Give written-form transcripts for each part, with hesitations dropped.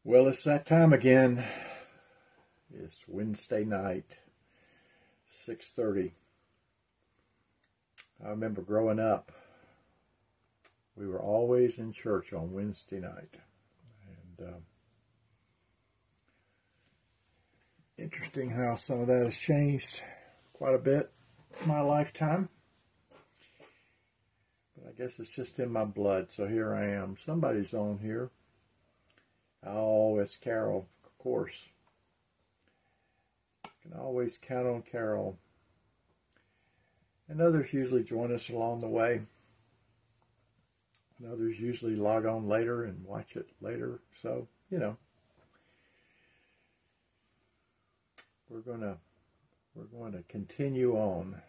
Well, it's that time again. It's Wednesday night, 6:30. I remember growing up, we were always in church on Wednesday night. And interesting how some of that has changed quite a bit in my lifetime. But I guess it's just in my blood, so here I am. Somebody's on here. Oh, it's Carol, of course. You can always count on Carol. And others usually join us along the way. And others usually log on later and watch it later. So, we're going to continue on.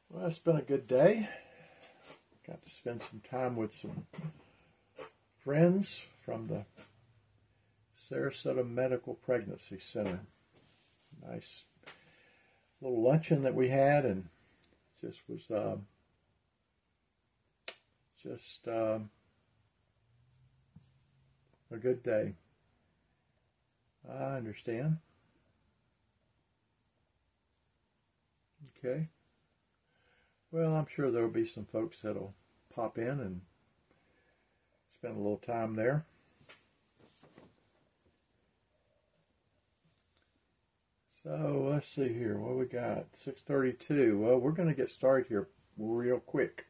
Well, it's been a good day. Got to spend some time with some friends from the Sarasota Medical Pregnancy Center. Nice little luncheon that we had, and just was a good day. I understand. Okay. Well, I'm sure there'll be some folks that'll pop in and spend a little time there. So let's see here. What we got? 6:32. Well, we're going to get started here real quick.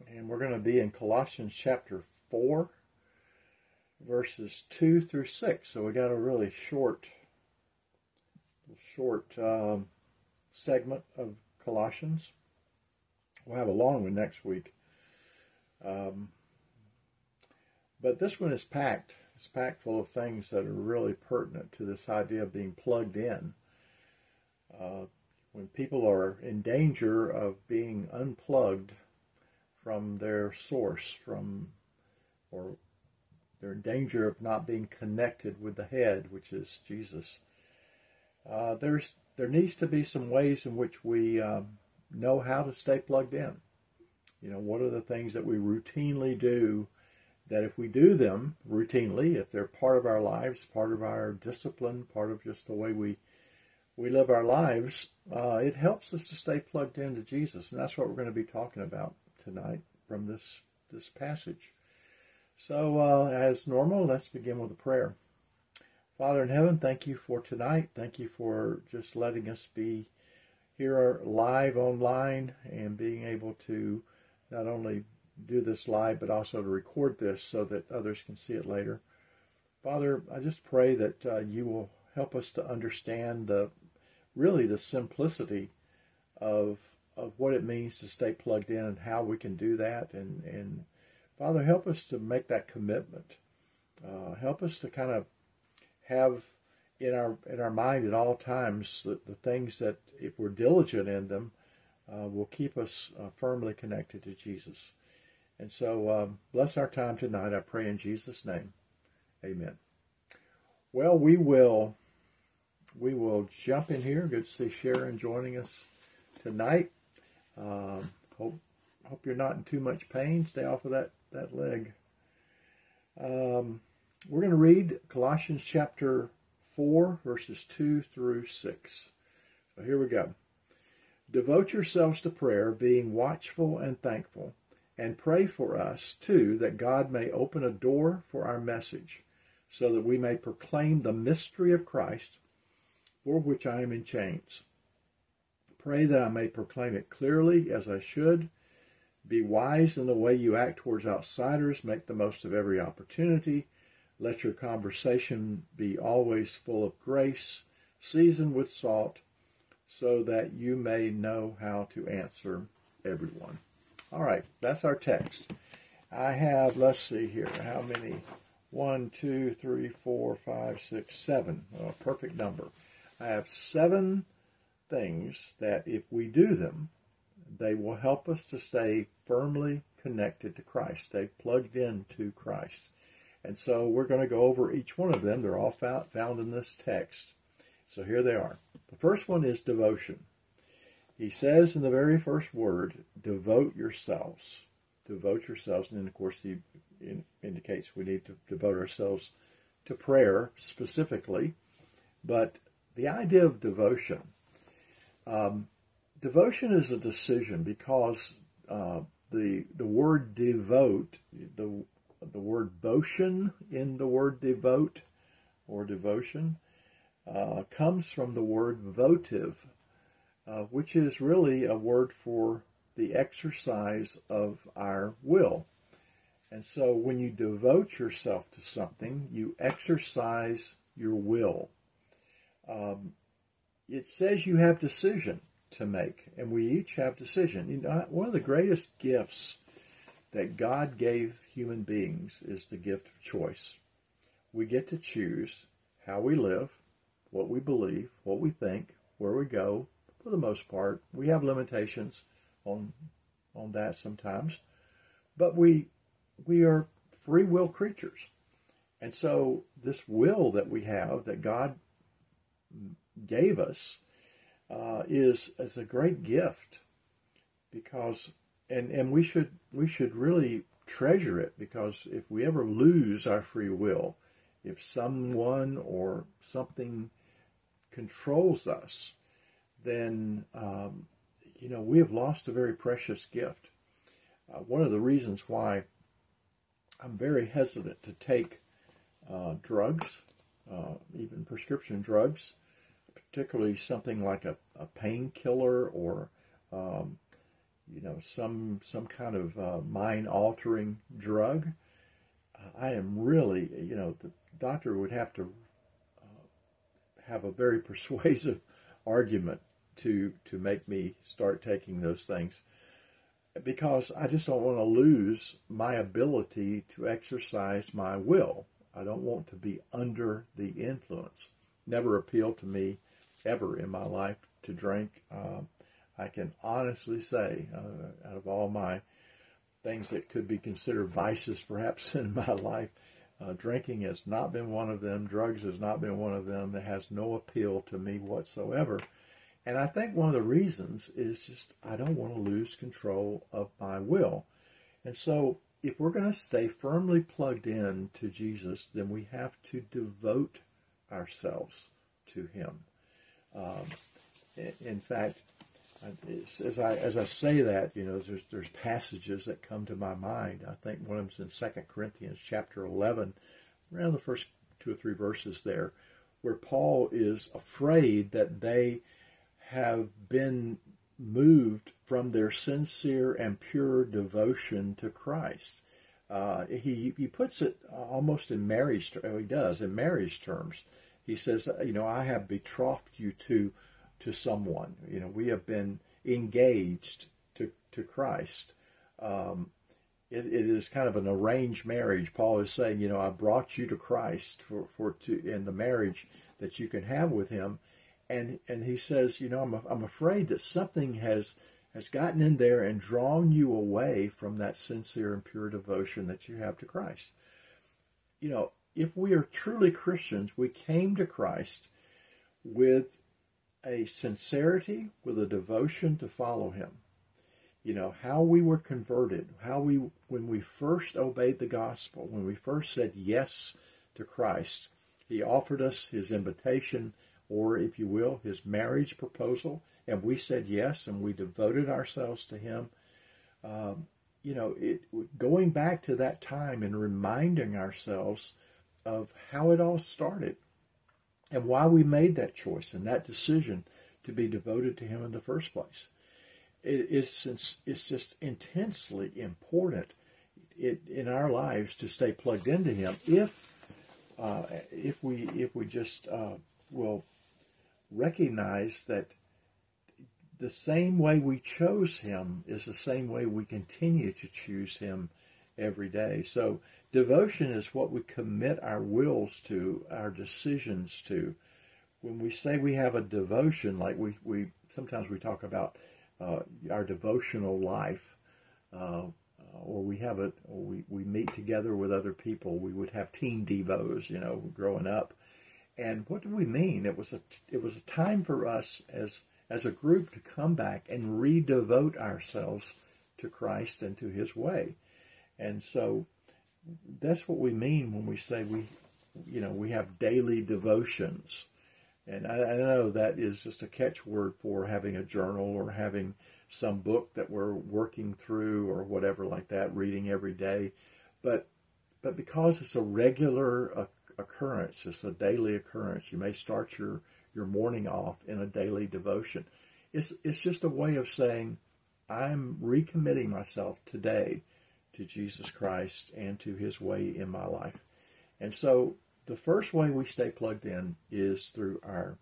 And we're going to be in Colossians chapter 4, verses 2 through 6. So we got a really short segment of Colossians. We'll have a long one next week. But this one is packed. It's packed full of things that are really pertinent to this idea of being plugged in. When people are in danger of being unplugged from their source, or they're in danger of not being connected with the head, which is Jesus, there needs to be some ways in which we know how to stay plugged in. What are the things that we routinely do that if we do them routinely, if they're part of our lives, part of our discipline, part of just the way we live our lives, it helps us to stay plugged into Jesus. And that's what we're going to be talking about tonight from this passage. So as normal, let's begin with a prayer. Father in heaven, thank you for tonight. Thank you for just letting us be here live online and being able to not only do this live, but also to record this so that others can see it later. Father, I just pray that you will help us to understand the simplicity of what it means to stay plugged in and how we can do that. And Father, help us to make that commitment. Help us to kind of have in our mind at all times the things that, if we're diligent in them, will keep us firmly connected to Jesus. And so bless our time tonight, I pray in Jesus' name. Amen. Well, we will jump in here. Good to see Sharon joining us tonight. Hope you're not in too much pain. Stay off of that leg. We're going to read Colossians chapter 4, verses 2 through 6. So here we go. Devote yourselves to prayer, being watchful and thankful. And pray for us, too, that God may open a door for our message, so that we may proclaim the mystery of Christ, for which I am in chains. Pray that I may proclaim it clearly, as I should. Be wise in the way you act towards outsiders. Make the most of every opportunity. Let your conversation be always full of grace, seasoned with salt, so that you may know how to answer everyone. All right, that's our text. I have, let's see here, how many? 1, 2, 3, 4, 5, 6, 7. Oh, a perfect number. I have 7 things that if we do them, they will help us to stay firmly connected to Christ, stay plugged into Christ. And so we're going to go over each one of them. They're all found in this text. So here they are. The first one is devotion. He says in the very first word, devote yourselves. Devote yourselves. And then, of course, he indicates we need to devote ourselves to prayer specifically. But the idea of devotion, devotion is a decision because the word devote, the word votion in the word devote or devotion comes from the word votive, which is really a word for the exercise of our will. And so when you devote yourself to something, you exercise your will. It says you have decision to make, and we each have decision. You know, one of the greatest gifts that God gave human beings is the gift of choice. We get to choose how we live, what we believe, what we think, where we go. For the most part, we have limitations on that sometimes, but we are free will creatures. And so this will that we have, that God gave us, is a great gift, because and we should really treasure it, because if we ever lose our free will, if someone or something controls us, then we have lost a very precious gift. One of the reasons why I'm very hesitant to take drugs, even prescription drugs, particularly something like a painkiller or some kind of mind-altering drug. I am really, the doctor would have to have a very persuasive argument to make me start taking those things, because I just don't want to lose my ability to exercise my will. I don't want to be under the influence. Never appealed to me ever in my life to drink. I can honestly say, out of all my things that could be considered vices perhaps in my life, drinking has not been one of them. Drugs has not been one of them. That has no appeal to me whatsoever. And I think one of the reasons is just I don't want to lose control of my will. And so if we're going to stay firmly plugged in to Jesus, then we have to devote ourselves to him. In fact, as I say that, there's passages that come to my mind. I think one of them's in 2 Corinthians chapter 11, around the first 2 or 3 verses there, where Paul is afraid that they have been moved from their sincere and pure devotion to Christ. He puts it almost in marriage terms. He does, in marriage terms. He says, I have betrothed you to someone. We have been engaged to Christ. It is kind of an arranged marriage. Paul is saying, I brought you to Christ in the marriage that you can have with him. And he says, I'm afraid that something has gotten in there and drawn you away from that sincere and pure devotion that you have to Christ. If we are truly Christians, we came to Christ with a sincerity, with a devotion to follow him. How we were converted, when we first obeyed the gospel, when we first said yes to Christ, he offered us his invitation, or if you will, his marriage proposal, and we said yes, and we devoted ourselves to him. Going back to that time and reminding ourselves of how it all started and why we made that choice and that decision to be devoted to him in the first place. It's just intensely important in our lives to stay plugged into him if we just will recognize that the same way we chose him is the same way we continue to choose him every day. So devotion is what we commit our wills to, our decisions to. When we say we have a devotion, like we sometimes we talk about our devotional life, or we meet together with other people. We would have teen devos, growing up. And what do we mean? It was a time for us as a group to come back and redevote ourselves to Christ and to his way. And so that's what we mean when we say we have daily devotions. And I know that is just a catchword for having a journal or having some book that we're working through or whatever like that, reading every day. But because it's a regular occurrence, it's a daily occurrence. You may start your morning off in a daily devotion. It's just a way of saying, I'm recommitting myself today to Jesus Christ and to his way in my life. And so the first way we stay plugged in is through our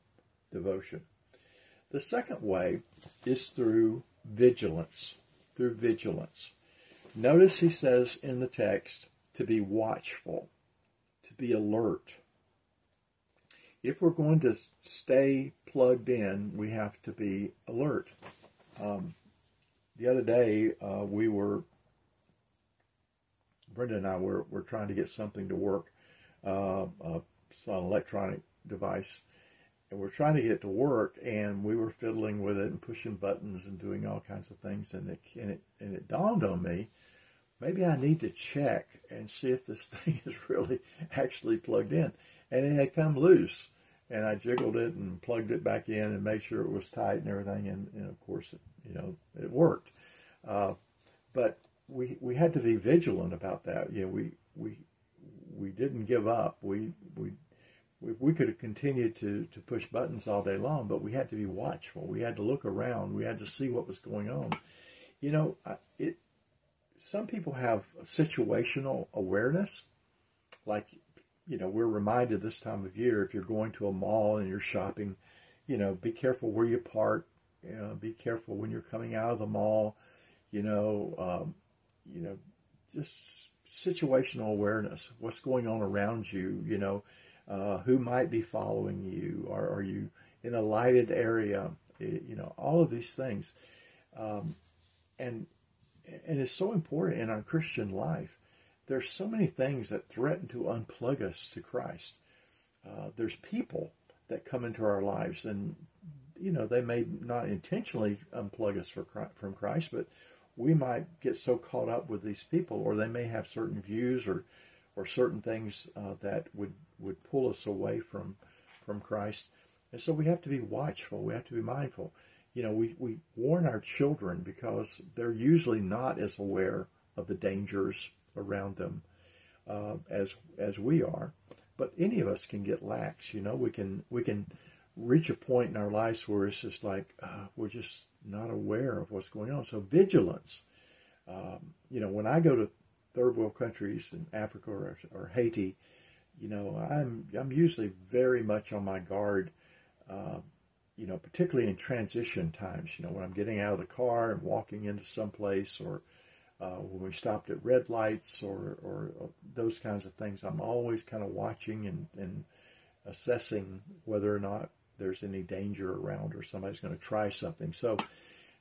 devotion. The second way is through vigilance. Through vigilance. Notice he says in the text to be watchful, to be alert. If we're going to stay plugged in, we have to be alert. The other day, Brenda and I were trying to get something to work, some electronic device, and we're trying to get it to work, and we were fiddling with it and pushing buttons and doing all kinds of things, and it dawned on me, maybe I need to check and see if this thing is really actually plugged in. And it had come loose, and I jiggled it and plugged it back in and made sure it was tight and everything, and of course, it worked. But we had to be vigilant about that. We didn't give up. We could have continued to push buttons all day long, but we had to be watchful. We had to look around. We had to see what was going on. Some people have situational awareness, like, we're reminded this time of year, if you're going to a mall and you're shopping, be careful where you park, be careful when you're coming out of the mall, just situational awareness, what's going on around you, who might be following you, or are you in a lighted area, all of these things. And it's so important in our Christian life. There's so many things that threaten to unplug us to Christ. There's people that come into our lives, and they may not intentionally unplug us from Christ, but we might get so caught up with these people, or they may have certain views or certain things that would pull us away from Christ. And so we have to be watchful. We have to be mindful. We warn our children because they're usually not as aware of the dangers around them as we are. But any of us can get lax. We can reach a point in our lives where it's just like we're just not aware of what's going on. So vigilance. When I go to third world countries in Africa or Haiti, I'm usually very much on my guard. Particularly in transition times. When I'm getting out of the car and walking into some place, or when we stopped at red lights, or those kinds of things, I'm always kind of watching and assessing whether or not there's any danger around or somebody's going to try something. So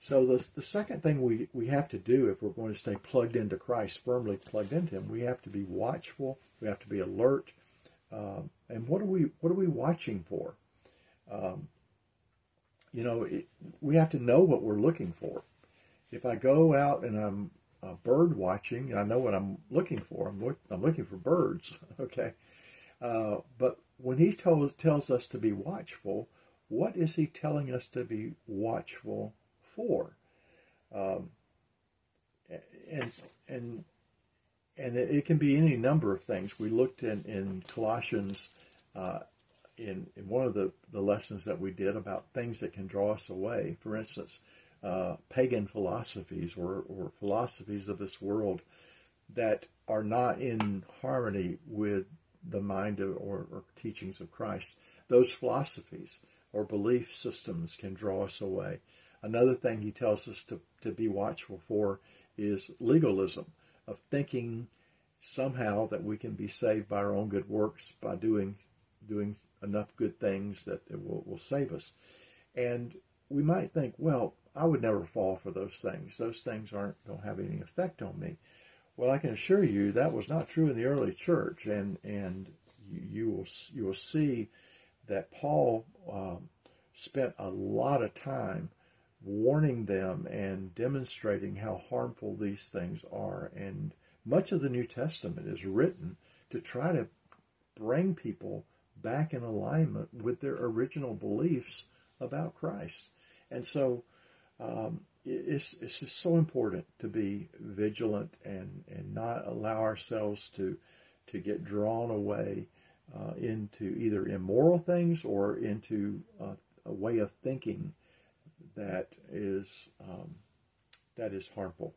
the second thing we have to do if we're going to stay plugged into Christ, firmly plugged into Him, we have to be watchful. We have to be alert. And what are we watching for? We have to know what we're looking for. If I go out and I'm bird watching, I know what I'm looking for. I'm looking for birds. Okay, but when He tells us to be watchful, what is He telling us to be watchful for? And it can be any number of things. We looked in Colossians. In one of the lessons that we did about things that can draw us away, for instance, pagan philosophies or philosophies of this world that are not in harmony with the mind or teachings of Christ. Those philosophies or belief systems can draw us away. Another thing he tells us to be watchful for is legalism, of thinking somehow that we can be saved by our own good works, by doing enough good things that it will save us. And we might think, well, I would never fall for those things. Those things don't have any effect on me. Well, I can assure you that was not true in the early church, and you will see that Paul spent a lot of time warning them and demonstrating how harmful these things are, and much of the New Testament is written to try to bring people back in alignment with their original beliefs about Christ. And so it's just so important to be vigilant and not allow ourselves to get drawn away into either immoral things or into a way of thinking that is harmful.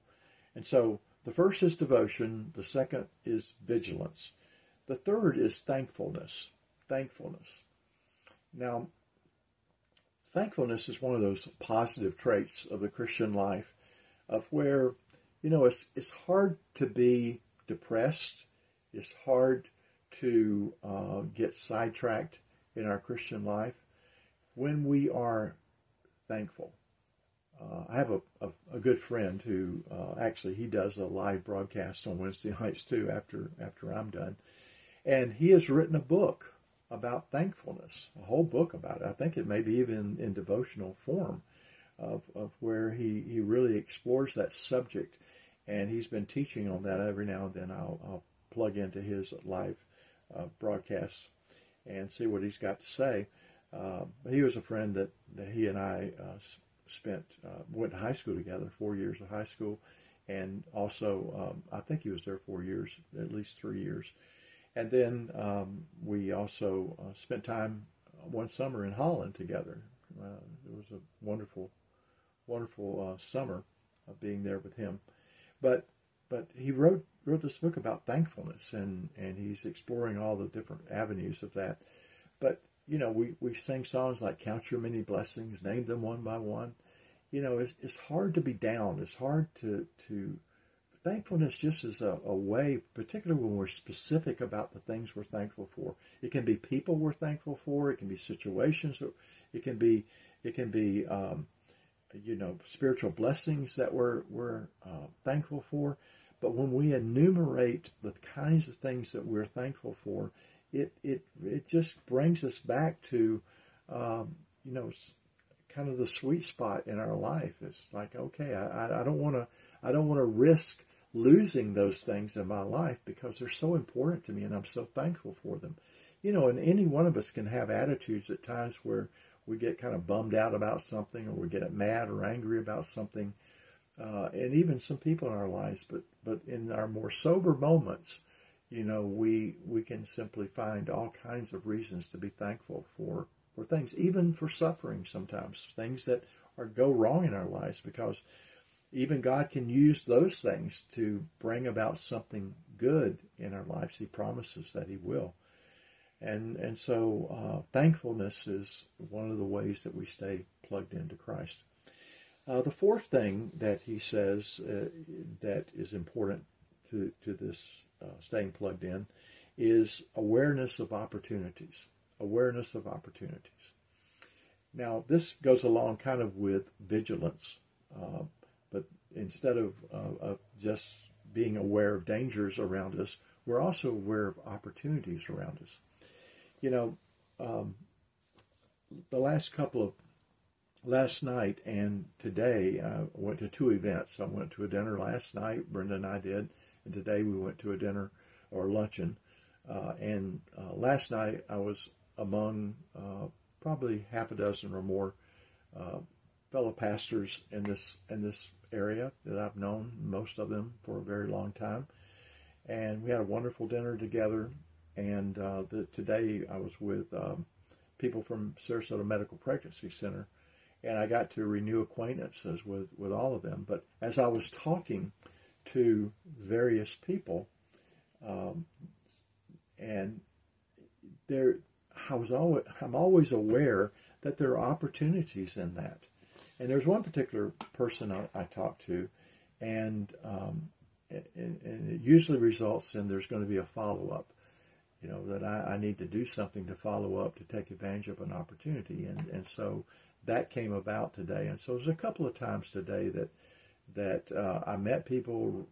And so the first is devotion. The second is vigilance. The third is thankfulness. Thankfulness. Now, thankfulness is one of those positive traits of the Christian life, of where, it's hard to be depressed. It's hard to get sidetracked in our Christian life when we are thankful. I have a good friend who actually he does a live broadcast on Wednesday nights too after I'm done, and he has written a book about thankfulness, a whole book about it. I think it may be even in devotional form of where he really explores that subject, and he's been teaching on that every now and then. I'll plug into his live broadcasts and see what he's got to say. He was a friend that he and I went to high school together, 4 years of high school, and also I think he was there 4 years, at least 3 years. And then we also spent time one summer in Holland together. It was a wonderful, wonderful summer of being there with him. But he wrote this book about thankfulness, and he's exploring all the different avenues of that. But we sing songs like "Count Your Many Blessings," name them one by one. It's hard to be down. It's hard to thankfulness just is a way, particularly when we're specific about the things we're thankful for. It can be people we're thankful for. It can be situations. It can be spiritual blessings that we're thankful for. But when we enumerate the kinds of things that we're thankful for, it just brings us back to kind of the sweet spot in our life. It's like, okay, I don't want to risk losing those things in my life because they're so important to me and I'm so thankful for them. And any one of us can have attitudes at times where we get kind of bummed out about something, or we get mad or angry about something, and even some people in our lives. But in our more sober moments, we can simply find all kinds of reasons to be thankful for things, even for suffering sometimes, things that go wrong in our lives, because even God can use those things to bring about something good in our lives. He promises that He will. And so thankfulness is one of the ways that we stay plugged into Christ. The fourth thing that he says that is important to this staying plugged in is awareness of opportunities. Awareness of opportunities. Now, this goes along kind of with vigilance, but instead of just being aware of dangers around us, we're also aware of opportunities around us. Last night and today, I went to two events. I went to a dinner last night, Brenda and I did, and today we went to a dinner or luncheon. And last night I was among probably half a dozen or more fellow pastors in this area that I've known, most of them, for a very long time. And we had a wonderful dinner together. And today I was with people from Sarasota Medical Pregnancy Center, and I got to renew acquaintances with all of them. But as I was talking to various people, and I'm always aware that there are opportunities in that. And there's one particular person I talked to, and it usually results in there's going to be a follow-up. That I need to do something to follow up to take advantage of an opportunity. And so that came about today. And so there's a couple of times today that I met people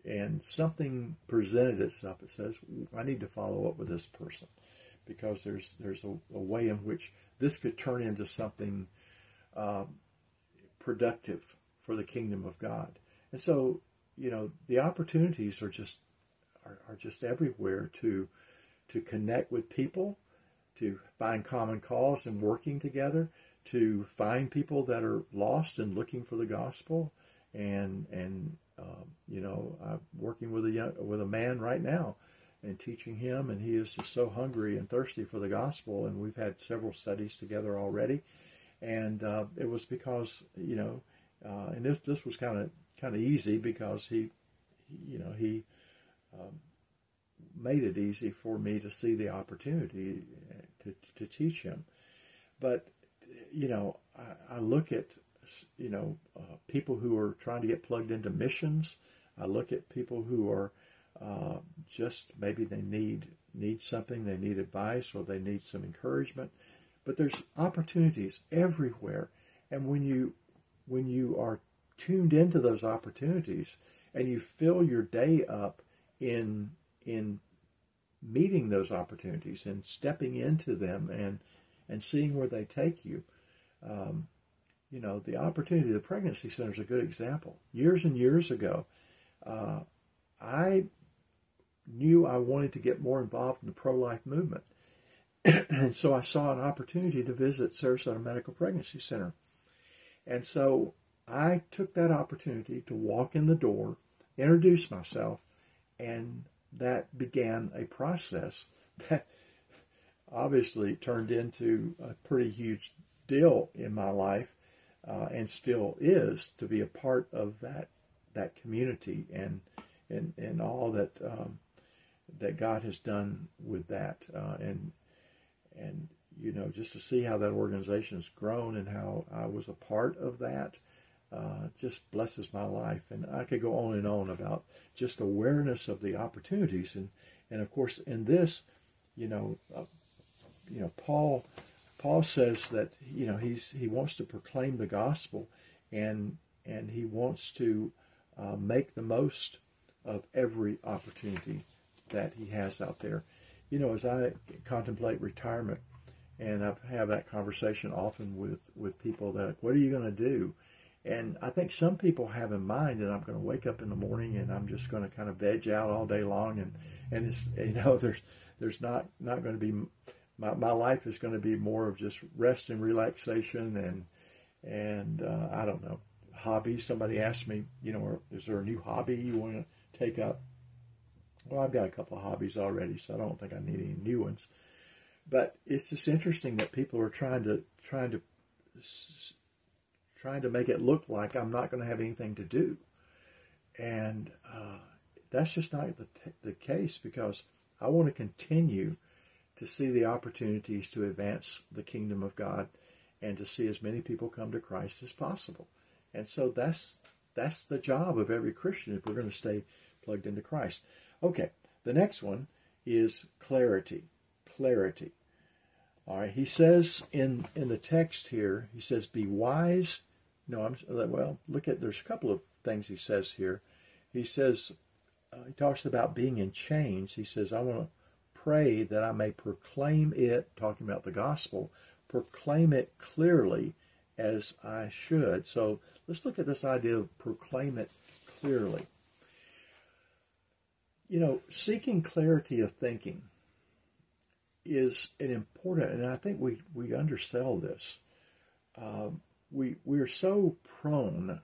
and something presented itself that says, I need to follow up with this person, because there's a way in which this could turn into something productive for the kingdom of God. And so the opportunities are just everywhere to connect with people, to find common cause and working together, to find people that are lost and looking for the gospel, and I'm working with a man right now and teaching him, and he is just so hungry and thirsty for the gospel, and we've had several studies together already, and it was because and this was kind of easy because he made it easy for me to see the opportunity to teach him. But I look at people who are trying to get plugged into missions. I look at people who are just maybe they need something, they need advice, or they need some encouragement. But there's opportunities everywhere, and when you are tuned into those opportunities and you fill your day up in meeting those opportunities and stepping into them and seeing where they take you. The opportunity, the pregnancy center is a good example. Years and years ago, I knew I wanted to get more involved in the pro-life movement. And so I saw an opportunity to visit Sarasota Medical Pregnancy Center. And so I took that opportunity to walk in the door, introduce myself, and that began a process that obviously turned into a pretty huge deal in my life, and still is, to be a part of that community and all that God has done with that, and just to see how that organization has grown and how I was a part of that, just blesses my life. And I could go on and on about just awareness of the opportunities, and of course in this, Paul says that he wants to proclaim the gospel, and he wants to make the most of every opportunity that he has out there. As I contemplate retirement, and I have that conversation often with people that, what are you going to do? And I think some people have in mind that I'm going to wake up in the morning and I'm just going to kind of veg out all day long, and it's, there's not going to be, my life is going to be more of just rest and relaxation and I don't know, hobbies. Somebody asked me, is there a new hobby you want to take up? Well, I've got a couple of hobbies already, so I don't think I need any new ones. But it's just interesting that people are trying to make it look like I'm not going to have anything to do, and that's just not the case, because I want to continue to see the opportunities to advance the kingdom of God and to see as many people come to Christ as possible. And so that's the job of every Christian if we're going to stay plugged into Christ. Okay, the next one is clarity. Clarity. All right, he says in the text here, he says, be wise. Look at, there's a couple of things he says here. He says, he talks about being in chains. He says, I want to pray that I may proclaim it, talking about the gospel, proclaim it clearly as I should. So let's look at this idea of proclaim it clearly. Seeking clarity of thinking is an important, and I think we undersell this. We're so prone,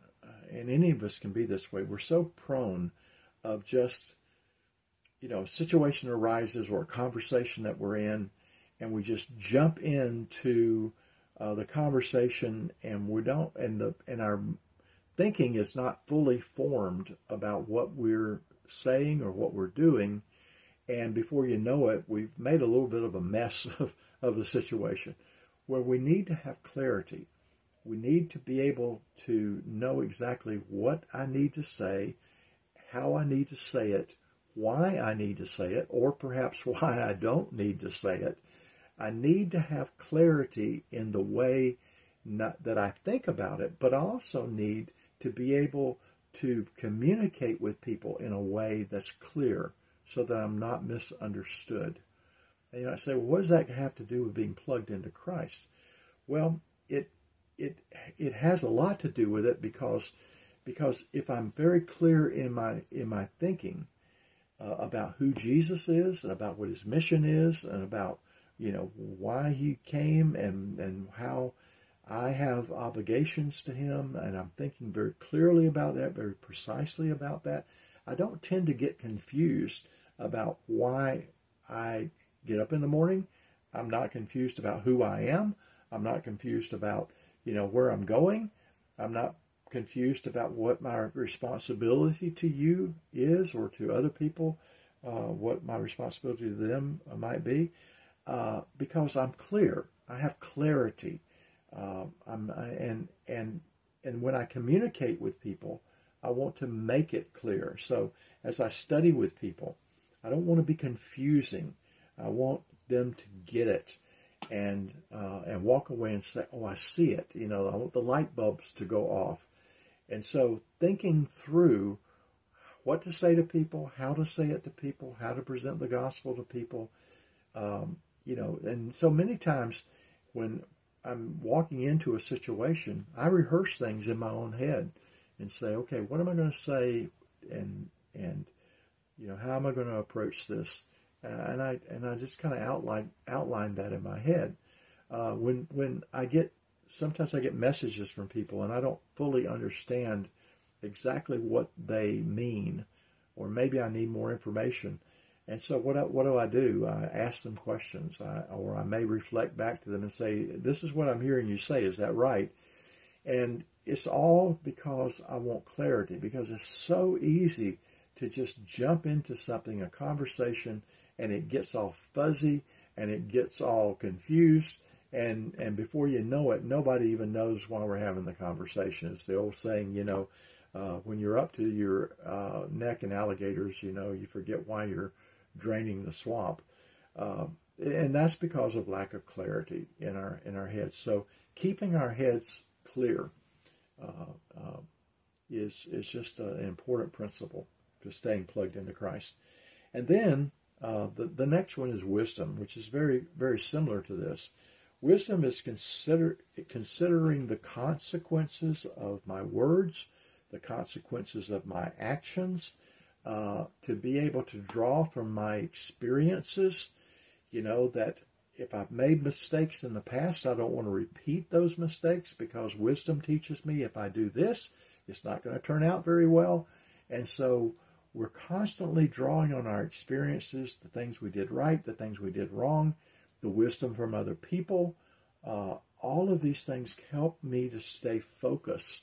and any of us can be this way, we're so prone of just, a situation arises or a conversation that we're in, and we just jump into the conversation, and we don't, and our thinking is not fully formed about what we're saying or what we're doing, and before you know it, we've made a little bit of a mess of the situation, where we need to have clarity. We need to be able to know exactly what I need to say, how I need to say it, why I need to say it, or perhaps why I don't need to say it. I need to have clarity in the way that I think about it, but I also need to be able to communicate with people in a way that's clear so that I'm not misunderstood. And I say, well, what does that have to do with being plugged into Christ? Well, it has a lot to do with it, because Because if I'm very clear in my thinking about who Jesus is and about what his mission is and about, why he came and how I have obligations to him, and I'm thinking very clearly about that, very precisely about that, I don't tend to get confused about why I get up in the morning. I'm not confused about who I am. I'm not confused about, where I'm going. I'm not confused about what my responsibility to you is, or to other people, what my responsibility to them might be, because I'm clear. I have clarity. And when I communicate with people, I want to make it clear. So as I study with people, I don't want to be confusing. I want them to get it and walk away and say, "Oh, I see it." I want the light bulbs to go off. And so thinking through what to say to people, how to say it to people, how to present the gospel to people, and so many times when I'm walking into a situation, I rehearse things in my own head and say, okay, what am I going to say, and how am I going to approach this? And I just kind of outline that in my head. When sometimes I get messages from people and I don't fully understand exactly what they mean, or maybe I need more information. And so what do? I ask them questions, or I may reflect back to them and say, "This is what I'm hearing you say. Is that right?" And it's all because I want clarity, because it's so easy to just jump into something, a conversation, and it gets all fuzzy and it gets all confused. And before you know it, nobody even knows why we're having the conversation. It's the old saying, when you're up to your neck in alligators, you forget why you're draining the swamp. And that's because of lack of clarity in our heads. So keeping our heads clear is just an important principle to staying plugged into Christ. And then the next one is wisdom, which is very, very similar to this. Wisdom is considering the consequences of my words, the consequences of my actions, to be able to draw from my experiences, that if I've made mistakes in the past, I don't want to repeat those mistakes, because wisdom teaches me if I do this, it's not going to turn out very well. And so we're constantly drawing on our experiences, the things we did right, the things we did wrong, the wisdom from other people. All of these things help me to stay focused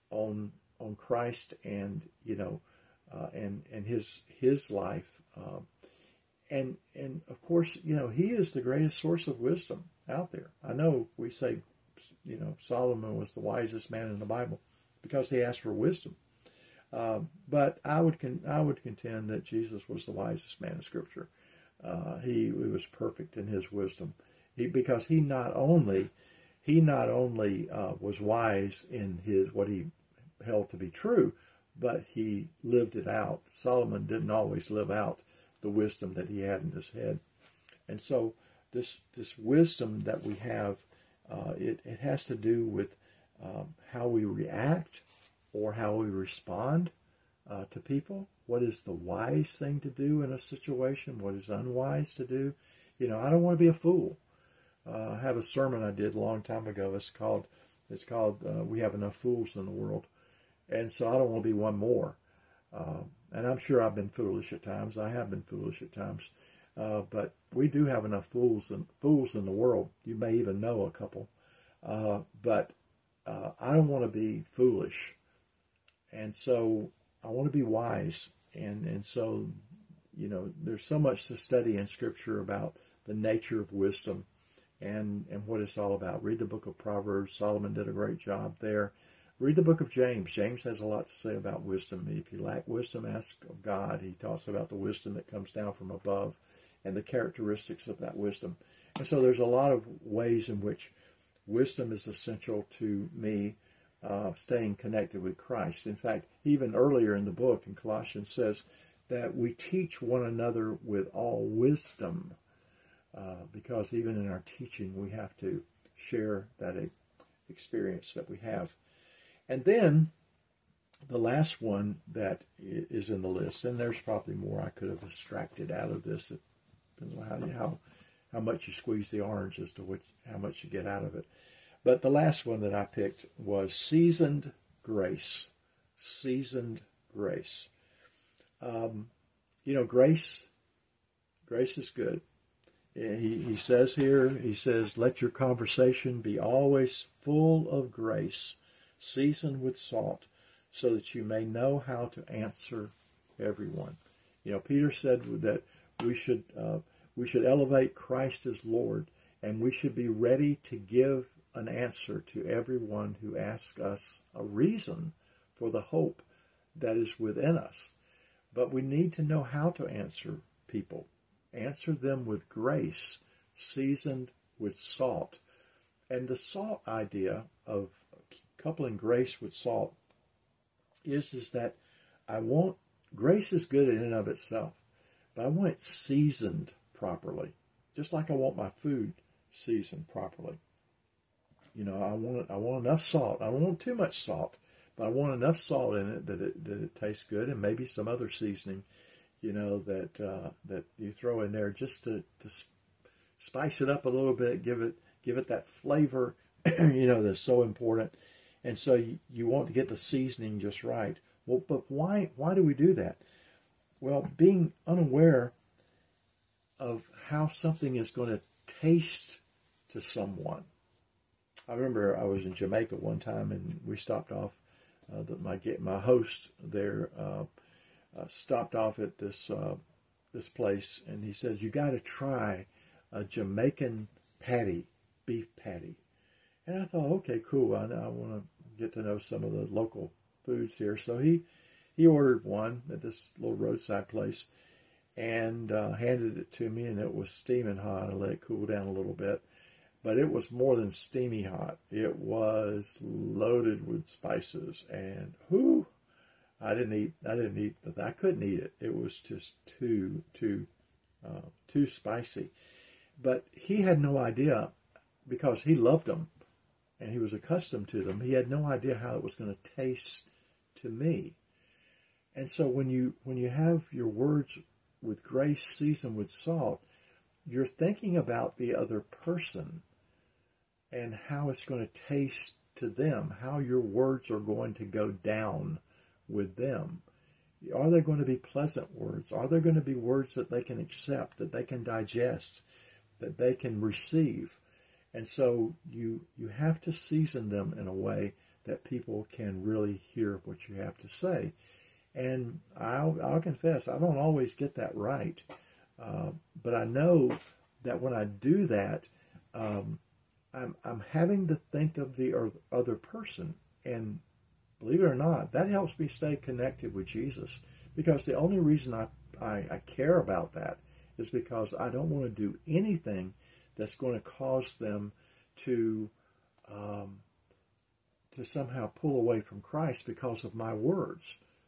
on Christ and and his life, and of course he is the greatest source of wisdom out there. I know we say Solomon was the wisest man in the Bible because he asked for wisdom, but I would contend that Jesus was the wisest man in Scripture. He was perfect in his wisdom, because he not only was wise in what he held to be true, but he lived it out. Solomon didn't always live out the wisdom that he had in his head. And so this wisdom that we have, it has to do with how we react or how we respond to people. What is the wise thing to do in a situation? What is unwise to do? I don't want to be a fool. I have a sermon I did a long time ago. It's called "We Have Enough Fools in the World," and so I don't want to be one more. And I'm sure I've been foolish at times. I have been foolish at times, but we do have enough fools in the world. You may even know a couple, but I don't want to be foolish, and so I want to be wise. And so there's so much to study in Scripture about the nature of wisdom and what it's all about. Read the book of Proverbs. Solomon did a great job there. Read the book of James. James has a lot to say about wisdom. If you lack wisdom, ask of God. He talks about the wisdom that comes down from above and the characteristics of that wisdom. And so there's a lot of ways in which wisdom is essential to me staying connected with Christ. In fact, even earlier in the book, in Colossians, says that we teach one another with all wisdom, because even in our teaching, we have to share that experience that we have. And then The last one that is in the list, and there's probably more I could have extracted out of this. It depends on how much you squeeze the orange as to how much you get out of it. But the last one that I picked was seasoned grace. Seasoned grace. Grace is good. He says here, let your conversation be always full of grace, seasoned with salt, so that you may know how to answer everyone. Peter said that we should elevate Christ as Lord, and we should be ready to give an answer to everyone who asks us a reason for the hope that is within us. But we need to know how to answer people. Answer them with grace, seasoned with salt. And the salt idea of coupling grace with salt is that grace is good in and of itself, but I want it seasoned properly, just like I want my food seasoned properly. I want enough salt. I don't want too much salt, but I want enough salt in it that it tastes good, and maybe some other seasoning, that you throw in there just to spice it up a little bit, give it that flavor, that's so important. And so you want to get the seasoning just right. Well, but why do we do that? Well, being unaware of how something is going to taste to someone. I remember I was in Jamaica one time, and we stopped off. My host there stopped off at this place, and he says, "You got to try a Jamaican patty, beef patty." And I thought, okay, cool. I want to get to know some of the local foods here. So he ordered one at this little roadside place and handed it to me, and it was steaming hot. I let it cool down a little bit. But it was more than steamy hot. It was loaded with spices, and I couldn't eat it. It was just too spicy. But he had no idea, because he loved them and he was accustomed to them. He had no idea how it was going to taste to me. And so when you have your words with grace seasoned with salt, you're thinking about the other person and how it's going to taste to them, how your words are going to go down with them. Are they going to be pleasant words? Are they going to be words that they can accept, that they can digest, that they can receive? And so you have to season them in a way that people can really hear what you have to say. And I'll confess, I don't always get that right. But I know that when I do that, I'm having to think of the other person. And believe it or not, that helps me stay connected with Jesus. Because the only reason I care about that is because I don't want to do anything that's going to cause them to somehow pull away from Christ because of my words,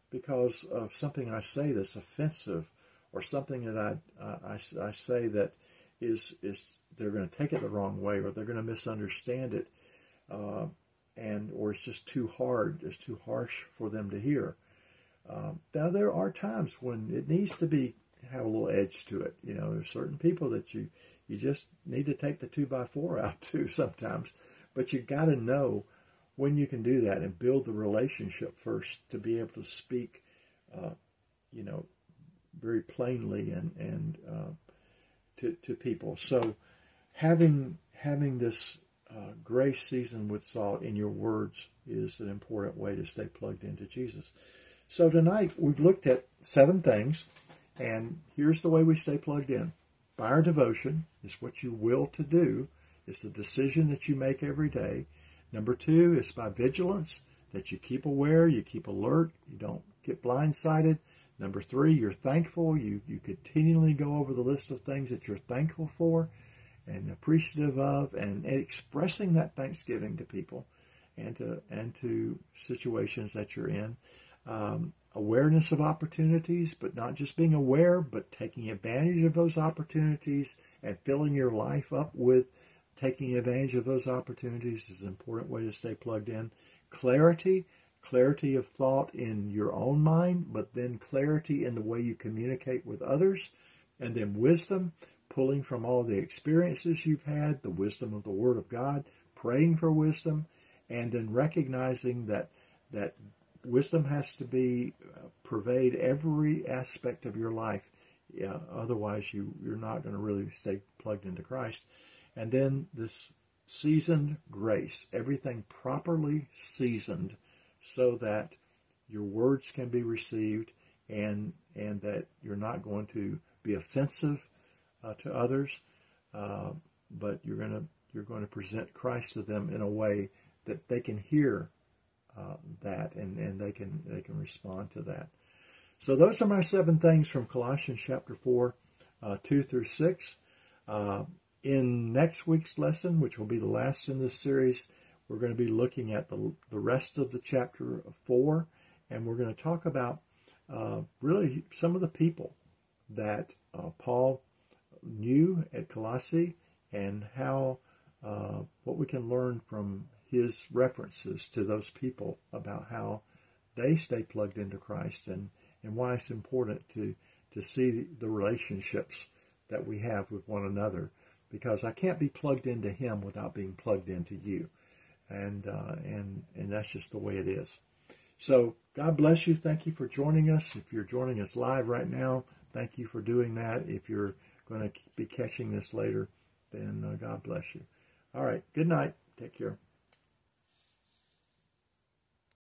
because of something I say that's offensive, or something that I say that is they're going to take it the wrong way, or they're going to misunderstand it, or it's just too hard, it's too harsh for them to hear. Now there are times when it needs to have a little edge to it. There's certain people that you just need to take the 2x4 out to sometimes, but you got to know when you can do that and build the relationship first to be able to speak, very plainly and to people. So having this grace seasoned with salt in your words is an important way to stay plugged into Jesus. So tonight we've looked at 7 things, and here's the way we stay plugged in. By our devotion is what you will to do. It's the decision that you make every day. Number 2 is by vigilance, that you keep aware, you keep alert, you don't get blindsided. Number 3, you're thankful. You continually go over the list of things that you're thankful for and appreciative of, and expressing that thanksgiving to people and to situations that you're in. Awareness of opportunities, but not just being aware, but taking advantage of those opportunities and filling your life up with taking advantage of those opportunities is an important way to stay plugged in. Clarity clarity of thought in your own mind, but then clarity in the way you communicate with others, and then wisdom, pulling from all the experiences you've had, the wisdom of the Word of God, praying for wisdom, and then recognizing that wisdom has to be pervade every aspect of your life. Otherwise, you're not going to really stay plugged into Christ. And then this seasoned grace, everything properly seasoned so that your words can be received and that you're not going to be offensive to others, but you're going to present Christ to them in a way that they can hear that and they can respond to that. So those are my 7 things from Colossians chapter 4, 2 through 6. In next week's lesson, which will be the last in this series, we're going to be looking at the rest of the chapter 4, and we're going to talk about really some of the people that Paul knew at Colossae and how what we can learn from his references to those people about how they stay plugged into Christ and why it's important to see the relationships that we have with one another, because I can't be plugged into him without being plugged into you, and that's just the way it is. So God bless you. Thank you for joining us. If you're joining us live right now, thank you for doing that. If you're going to be catching this later, then God bless you. All right. Good night. Take care.